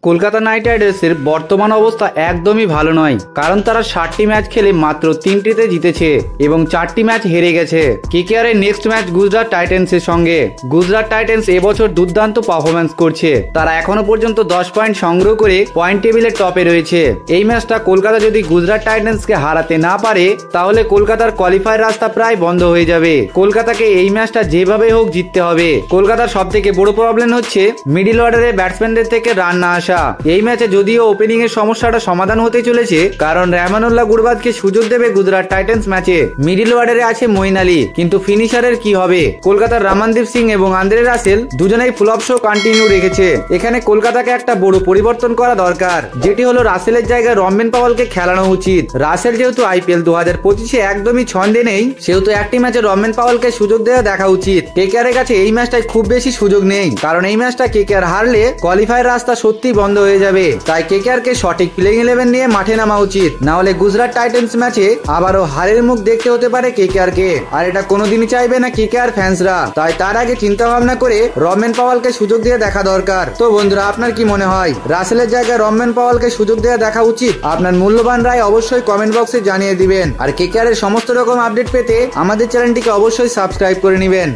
Kolkata night রাইডার্সের বর্তমান অবস্থা একদমই ভালো নয়, কারণ তারা 60টি ম্যাচ খেলে মাত্র 3টিতে জিতেছে এবং 4টি ম্যাচ হেরে গেছে। কেকেআর এর নেক্সট ম্যাচ গুজরাট টাইটান্সের সঙ্গে। গুজরাট টাইটান্স এবছর দুর্দান্ত পারফরম্যান্স করছে, তারা এখনো পর্যন্ত 10 পয়েন্ট সংগ্রহ করে পয়েন্ট টেবিলের টপে রয়েছে। এই ম্যাচটা কলকাতা যদি গুজরাট টাইটান্সকে হারাতে না পারে তাহলে কলকাতার কোয়ালিফায়ার রাস্তা প্রায় বন্ধ হয়ে যাবে। কলকাতাকে এই ম্যাচটা যেভাবে হোক জিততে হবে। কলকাতার সব থেকে বড় প্রবলেম হচ্ছে মিডিল অর্ডারে ব্যাটসম্যানদের থেকে রান না আসা। এই ম্যাচে যদিও ওপেনিং এর সমস্যাটা সমাধান হতে চলেছে, কারণ রহমানুল্লাহ গুরবাজকে সুযোগ দেবে গুজরাট টাইটান্স ম্যাচে। মিডিল অর্ডারে আছে মঈন আলী, কিন্তু ফিনিশারের কি হবে? কলকাতার রমনদীপ সিং এবং আন্দ্রে রাসেল দুজনেই ফ্লপ শো কন্টিনিউ রেখেছে। এখানে কলকাতাকে একটা বড় পরিবর্তন করা দরকার, যেটি হলো রাসেলের জায়গায় রমেন পাওয়ালকে খেলানো উচিত। রাসেল যেহেতু আইপিএল 2025-এ একদমই ছন্দে নেই, সেহেতু একটি ম্যাচে রমেন পাওয়ালকে সুযোগ দেওয়া দেখা উচিত। কেকেআর এর কাছে এই ম্যাচটায় খুব বেশি সুযোগ নেই, কারণ এই ম্যাচটা কেকেআর হারলে কোয়ালিফায়ার রাস্তা সত্যি বন্ধ হয়ে যাবে। তাই কেকেআর কে সঠিক প্লেইং 11 নিয়ে মাঠে নামা উচিত, না হলে গুজরাট টাইটান্স ম্যাচে আবারও হারের মুখ দেখতে হতে পারে কেকেআর কে, আর এটা কোনোদিনই চাইবে না কেকেআর ফ্যান্সরা। তাই তার আগে চিন্তা ভাবনা করে রমেন পাওয়ালকে সুযোগ দিয়ে দেখা দরকার। তো বন্ধুরা, আপনার কি মনে হয় রাসেলের জায়গায় রমেন পাওয়ালকে সুযোগ দিয়ে দেখা উচিত? আপনার মূল্যবান রায় অবশ্যই কমেন্ট বক্সে জানিয়ে দিবেন। আর কেকেআর এর সমস্ত রকম আপডেট পেতে আমাদের চ্যানেলটিকে অবশ্যই সাবস্ক্রাইব করে নেবেন।